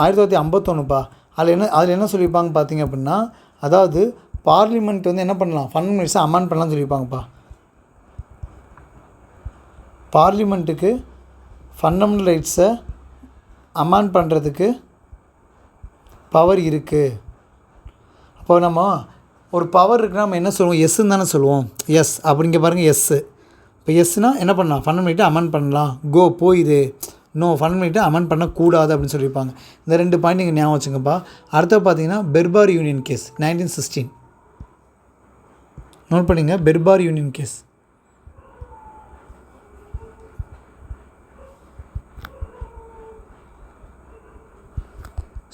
1951ப்பா. அதில் என்ன சொல்லியிருப்பாங்க பார்த்தீங்க அப்படின்னா, அதாவது பார்லிமெண்ட் வந்து என்ன பண்ணலாம், ஃபண்டமெண்டல் ரைட்ஸை அமெண்ட் பண்ணலாம்னு சொல்லியிருப்பாங்கப்பா. பார்லிமெண்ட்டுக்கு ஃபண்டமெண்டல் ரைட்ஸை அமெண்ட் பண்ணுறதுக்கு பவர் இருக்குது. அப்போ நம்ம ஒரு பவர் இருக்குன்னா நம்ம என்ன சொல்லுவோம்? எஸ்ன்னு தானே சொல்லுவோம். எஸ் அப்படிங்க பாருங்கள், எஸ்ஸு. இப்போ எஸ்னால் என்ன பண்ணலாம்? ஃபண்டமெண்டல் ரைட்டை அமெண்ட் பண்ணலாம். கோ போயிடு. நோ ஃபண்டமெண்டல் ரைட்டை அமெண்ட் பண்ணக்கூடாது அப்படின்னு சொல்லியிருப்பாங்க. இந்த 2 பாயிண்ட் நீங்கள் ஞாபகம் வச்சுங்கப்பா. அடுத்து பார்த்தீங்கன்னா பெர்பார் யூனியன் கேஸ் 1916. நோட் பண்ணிங்க. பெர்பார் யூனியன் கேஸ்.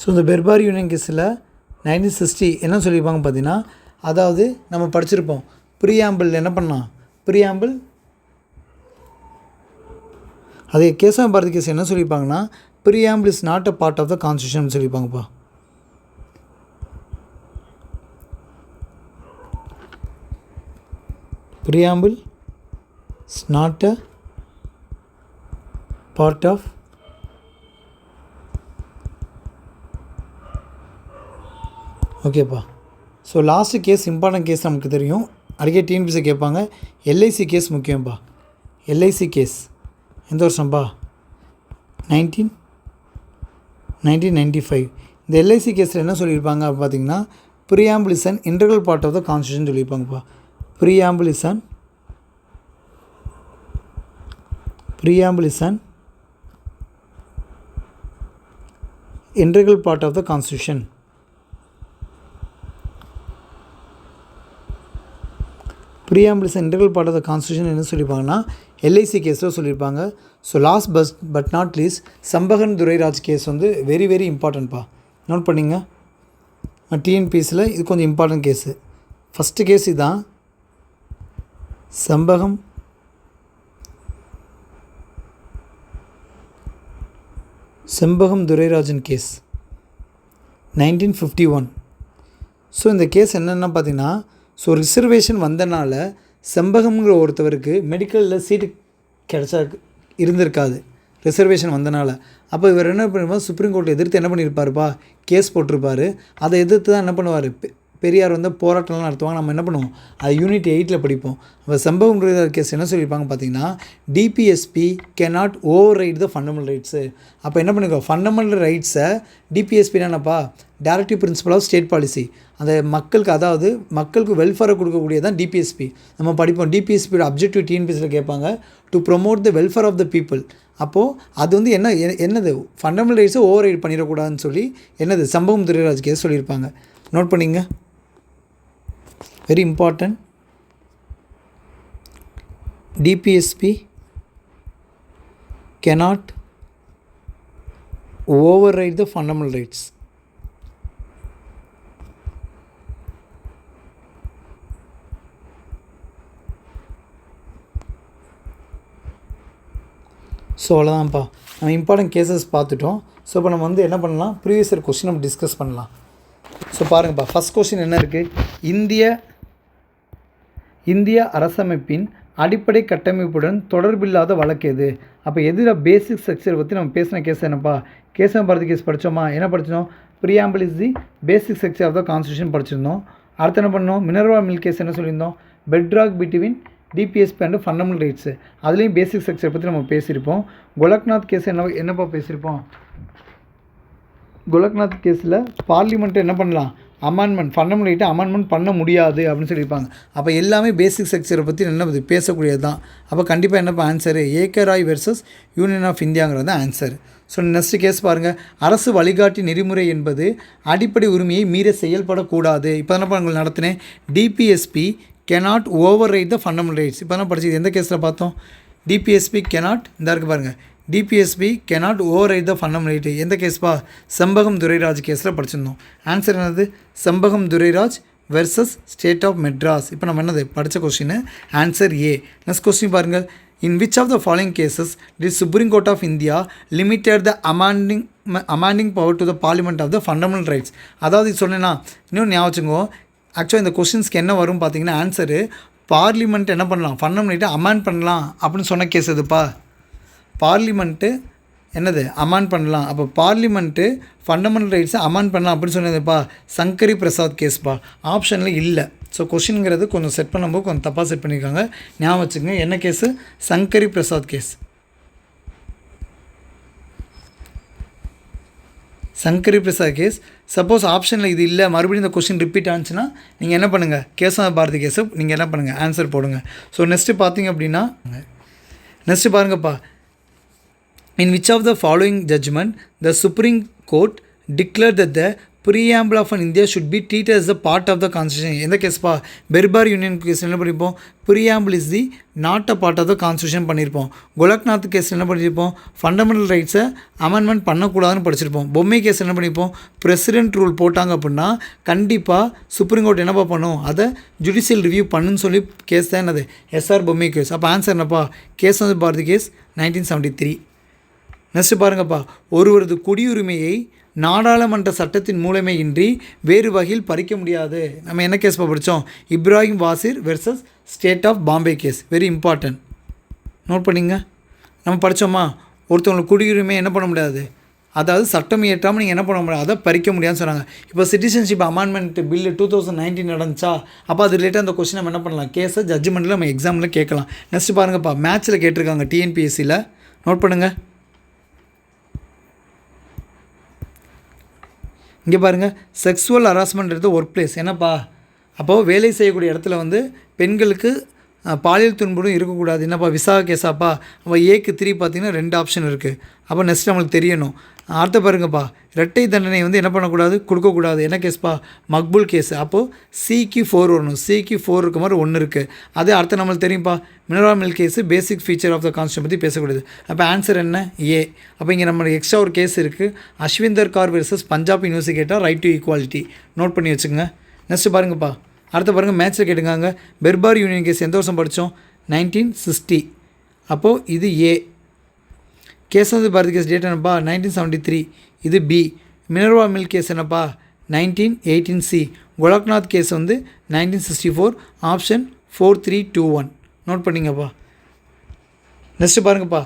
ஸோ இந்த பெர்பார் யூனியன் கேஸில் 1960 என்ன சொல்லியிருப்பாங்க பார்த்தீங்கன்னா, அதாவது நம்ம படிச்சிருப்போம் ப்ரீஆம்பிள் என்ன பண்ணலாம், ப்ரீஆம்பிள் அதே கேசவ பாரதி கேஸ் என்ன சொல்லியிருப்பாங்கன்னா, preamble is not a part of the constitution சொல்லியிருப்பாங்கப்பா. Preamble is not a part of ஓகேப்பா. So last case important case நமக்கு தெரியும். அடிக்கடி டிஎன்பிசி கேட்பாங்க. எல்ஐசி கேஸ் முக்கியம்ப்பா. எல்ஐசி கேஸ் எந்த வருஷம்ப்பா? 1995. இந்த எல்ஐசி கேஸில் என்ன சொல்லியிருப்பாங்க அப்படின்னு பார்த்தீங்கன்னா, preamble is an integral part of the constitution சொல்லியிருப்பாங்கப்பா. Preamble is an integral part of the constitution. Preamble is integral part of the constitution என்ன சொல்லியிருப்பாங்கன்னா எல்ஐசி கேஸில் சொல்லியிருப்பாங்க. So last but not least Champakam Dorairaj case வந்து வெரி வெரி இம்பார்ட்டன்ட்ப்பா. Note பண்ணிங்க. டிஎன்பிஎஸ்சியில் இது கொஞ்சம் இம்பார்ட்டன்ட் கேஸு. ஃபஸ்ட்டு கேஸ் இதுதான். செம்பகம் துரைராஜன் கேஸ் 1951. ஸோ இந்த கேஸ் என்னென்னா பார்த்தீங்கன்னா, ஸோ ரிசர்வேஷன் வந்தனால செம்பகம்ங்கிற ஒருத்தவருக்கு மெடிக்கலில் சீட்டு இருந்திருக்காது ரிசர்வேஷன் வந்தனால. அப்போ இவர் என்ன பண்ணிருப்பார், சுப்ரீம் கோர்ட்டை எதிர்த்து என்ன பண்ணியிருப்பாருப்பா, கேஸ் போட்டிருப்பார். அதை எதிர்த்து தான் என்ன பண்ணுவார், பெரியார் வந்து போராட்டம்லாம் நடத்துவாங்க. நம்ம என்ன பண்ணுவோம், அது யூனிட் 8 படிப்போம். அப்போ செம்பகம் கேஸ் என்ன சொல்லியிருப்பாங்க பார்த்தீங்கன்னா, DPSP cannot override the fundamental rights. அப்போ என்ன பண்ணிருக்கோம், ஃபண்டமெண்டல் ரைட்ஸை டிபிஎஸ்பின்னா என்னப்பா, directive principle of state policy. அந்த மக்களுக்கு, அதாவது மக்களுக்கு வெல்ஃபேரை கொடுக்கக்கூடியது தான் டிபிஎஸ்பி. நம்ம படிப்போம். டிபிஎஸ்பியோட அப்ஜெக்டிவ் டிஎன்பிஎஸ்சியில் கேட்பாங்க, to promote the welfare of the people. அப்போது அது வந்து என்னது ஃபண்டமெண்டல் ரைட்ஸை ஓவர் ரைட் பண்ணிடக்கூடாதுன்னு சொல்லி என்னது சம்பகம் துரைராஜ் கேஸ் சொல்லியிருப்பாங்க. நோட் பண்ணிங்க. Very important. DPSP cannot override the fundamental rights. So அவ்வளோதான்ப்பா, நம்ம இம்பார்ட்டன்ட் கேசஸ் பார்த்துட்டோம். ஸோ இப்போ நம்ம வந்து என்ன பண்ணலாம், ப்ரீவியஸ் இயர் கொஸ்டின் நம்ம டிஸ்கஸ் பண்ணலாம். ஸோ பாருங்கப்பா, ஃபஸ்ட் கொஸ்டின் என்ன இருக்குது, இந்திய அரசமைப்பின் அடிப்படை கட்டமைப்புடன் தொடர்பில்லாத வழக்கு எது? அப்போ எதில் பேசிக் ஸ்ட்ரக்சர் பற்றி நம்ம பேசின கேஸ் என்னப்பா? கேசவ பாரதி கேஸ் படித்தோமா? என்ன படித்தோம்? Preamble is the basic structure of the constitution படிச்சிருந்தோம். அடுத்து என்ன பண்ணோம்? மினர்வா மில் கேஸ் என்ன சொல்லியிருந்தோம்? Bedrock between DPSP and fundamental rights, அதுலேயும் பேசிக் ஸ்ட்ரக்சர் பற்றி நம்ம பேசியிருப்போம். கோலக்நாத் கேஸ் என்னப்பா பேசியிருப்போம்? கோலக்நாத் கேஸில் பார்லிமெண்ட்டை என்ன பண்ணலாம்? அமெண்ட்மெண்ட் ஃபண்டமெண்டல் ரைட்டை அமெண்ட்மெண்ட் பண்ண முடியாது அப்படின்னு சொல்லியிருப்பாங்க. அப்போ எல்லாமே பேசிக் ஸ்ட்ரக்சரை பற்றி என்ன பேசக்கூடியது தான். அப்போ கண்டிப்பாக என்னப்பா ஆன்சரு? ஏகராய் வெர்சஸ் யூனியன் ஆஃப் இந்தியாங்கிறது தான் ஆன்சர். ஸோ நெக்ஸ்ட் கேஸ் பாருங்கள். அரசு வழிகாட்டி நெறிமுறை என்பது அடிப்படை உரிமையை மீற செயல்படக்கூடாது. இப்போ என்ன உங்களுக்கு நடத்தினேன்? DPSP cannot override the fundamental rights. இப்போ தான் படிச்சது எந்த கேஸில் பார்த்தோம்? டிபிஎஸ்பி cannot, இந்த இருக்குது பாருங்கள், DPSP cannot override the fundamental right. எந்த கேஸ்ப்பா? செம்பகம் துரைராஜ் கேஸில் படிச்சிருந்தோம். ஆன்சர் என்னது? Champakam Dorairaj versus state of Madras. இப்போ நம்ம என்னது படித்த question? Answer A. Next question பாருங்கள். In which of the following cases did Supreme Court of India limited the amending power to the Parliament of the fundamental rights? அதாவது இது சொன்னேன்னா இன்னும் ஞாபகம் வச்சுக்கோ. ஆக்சுவலாக இந்த கொஸ்டின்ஸ்க்கு என்ன வரும் பார்த்தீங்கன்னா ஆன்சரு பார்லிமெண்ட் என்ன பண்ணலாம்? ஃபண்டமெண்டல் ரைட்டை அமெண்ட் பண்ணலாம் அப்படின்னு சொன்ன கேஸ் எதுப்பா? பார்லிமெண்ட்டு என்னது அமெண்ட் பண்ணலாம். அப்போ பார்லிமெண்ட்டு ஃபண்டமெண்டல் ரைட்ஸை அமெண்ட் பண்ணலாம் அப்படின்னு சொன்னதுப்பா சங்கரி பிரசாத் கேஸ்ப்பா. ஆப்ஷனில் இல்லை. ஸோ கொஷின்ங்கிறது கொஞ்சம் செட் பண்ணும்போது கொஞ்சம் தப்பாக செட் பண்ணியிருக்காங்க. ஞாபகம் வச்சுக்கோங்க. என்ன case? Sankari Prasad case. Sankari Prasad case. Suppose ஆப்ஷனில் இது இல்லை, மறுபடியும் இந்த கொஸ்டின் ரிப்பீட் ஆச்சுன்னா நீங்கள் என்ன பண்ணுங்கள்? கேசவ பாரதி கேஸை நீங்கள் என்ன பண்ணுங்கள்? ஆன்சர் போடுங்க. ஸோ நெக்ஸ்ட்டு பார்த்தீங்க அப்படின்னா நெக்ஸ்ட்டு பாருங்கப்பா. In which of the following judgment the Supreme Court declared that the preamble of an India should be treated as a part of the constitution? எந்த கேஸ்ப்பா? பெர்பார் யூனியன் கேஸ் என்ன பண்ணியிருப்போம்? preamble is the not a part of the constitution பண்ணியிருப்போம். Golaknath case என்ன பண்ணியிருப்போம்? Fundamental ரைட்ஸை amendment பண்ணக்கூடாதுன்னு படிச்சிருப்போம். பொம்மை case என்ன பண்ணியிருப்போம்? பிரசிடென்ட் ரூல் போட்டாங்க அப்படின்னா கண்டிப்பாக சுப்ரீம் கோர்ட் என்னப்பா பண்ணும்? அதை ஜுடிஷியல் ரிவ்யூ பண்ணுன்னு சொல்லி கேஸ் தான் என்னது? SR Bommai case. அப்போ ஆன்சர் என்னப்பா? கேசவ பாரதி கேஸ் 1973. நெக்ஸ்ட்டு பாருங்கப்பா. ஒருவரது குடியுரிமையை நாடாளுமன்ற சட்டத்தின் மூலமையின்றி வேறு வகையில் பறிக்க முடியாது. நம்ம என்ன கேஸ்ப்பா படித்தோம்? Ibrahim Wazir versus state of Bombay case. Very important, note பண்ணிங்க. நம்ம படித்தோமா? ஒருத்தவங்களுக்கு குடியுரிமை என்ன பண்ண முடியாது? அதாவது சட்டம் இயற்றாமல் நீங்கள் என்ன பண்ண முடியாது? அதை பறிக்க முடியாதுன்னு சொன்னாங்க. இப்போ சிட்டிசன்ஷிப் அமெண்ட்மெண்ட் பில்லு 2019 நடந்துச்சா? அப்போ அது ரிலேட்டாக அந்த கொஸ்டின் நம்ம என்ன பண்ணலாம்? கேஸை ஜட்ஜ்மெண்ட்டில் நம்ம எக்ஸாமில் கேட்கலாம். நெக்ஸ்ட்டு பாருங்கப்பா. மேட்ச்சில் கேட்டிருக்காங்க டிஎன்பிஎஸ்சியில். நோட் பண்ணுங்கள். இங்கே பாருங்கள். செக்ஸுவல் ஹராஸ்மெண்ட் ஒர்க் பிளேஸ் என்னப்பா? அப்போது வேலை செய்யக்கூடிய இடத்துல வந்து பெண்களுக்கு பாலியல் துன்புறும் இருக்கக்கூடாது. என்னப்பா? விசாக கேஸாப்பா? அப்போ ஏக்கு 3 பார்த்திங்கன்னா 2 ஆப்ஷன் இருக்குது. அப்போ நெக்ஸ்ட் நம்மளுக்கு தெரியணும். அடுத்த பாருங்கப்பா. இரட்டை தண்டனை வந்து என்ன பண்ணக்கூடாது? கொடுக்கக்கூடாது. என்ன கேஸ்ப்பா? மக்பூல் கேஸ். அப்போது சிக்கு 4 வரணும். சிக்கு 4 இருக்க மாதிரி 1 இருக்குது. அதே அடுத்த நம்மளுக்கு தெரியும்ப்பா. Minerva mill case basic feature of the constitution பற்றி பேசக்கூடாது. அப்போ ஆன்சர் என்ன? ஏ. அப்போ இங்கே நம்ம எக்ஸ்ட்ரா ஒரு கேஸ் இருக்குது. அஸ்விந்தர் கார் வெர்சஸ் பஞ்சாப் யூனிவர்சிட்டி கேட்டால் ரைட் டு ஈக்குவாலிட்டி. நோட் பண்ணி வச்சுக்கோங்க. நெக்ஸ்ட்டு பாருங்கப்பா. அடுத்த பாருங்கள். மேட்ச்சில் கேட்டுக்காங்க. பெர்பார் யூனியன் கேஸ் எந்த வருஷம் படித்தோம்? 1960. அப்போது இது ஏ. கேசவ பாரதி கேஸ் டேட் என்னப்பா? 1973. இது பி. மினர்வா மில் கேஸ் என்னப்பா? 1918 சி. கோலக்நாத் கேஸ் வந்து 1964. ஆப்ஷன் 4321. நோட் பண்ணிங்கப்பா. நெக்ஸ்ட்டு பாருங்கப்பா.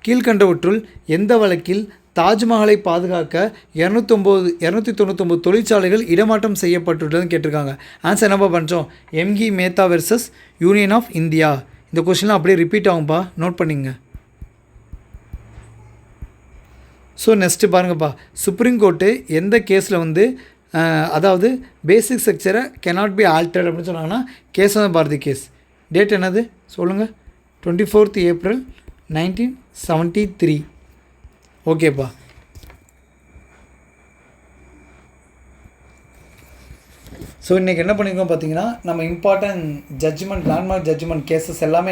கீழ்கண்டவற்றுள் எந்த வழக்கில் தாஜ்மஹாலை பாதுகாக்க 299 தொழிற்சாலைகள் இடமாற்றம் செய்யப்பட்டுள்ளதுன்னு கேட்டிருக்காங்க. ஆன்சர் என்னப்பா பண்ணுறோம்? MC Mehta versus union of India. இந்த கொஸ்டின்லாம் அப்படியே ரிப்பீட் ஆகும்ப்பா. நோட் பண்ணிங்க. ஸோ நெக்ஸ்ட்டு பாருங்கப்பா. சுப்ரீம் கோர்ட்டு எந்த கேஸில் வந்து அதாவது பேசிக் ஸ்ட்ரக்சரை cannot be altered அப்படின்னு சொன்னாங்கன்னா கேசவ பாரதி கேஸ். டேட் என்னது சொல்லுங்கள்? 24th April 1973. ஓகேப்பா. ஸோ இன்றைக்கி என்ன பண்ணியிருக்கோம் பார்த்தீங்கன்னா நம்ம important judgment landmark judgment cases எல்லாமே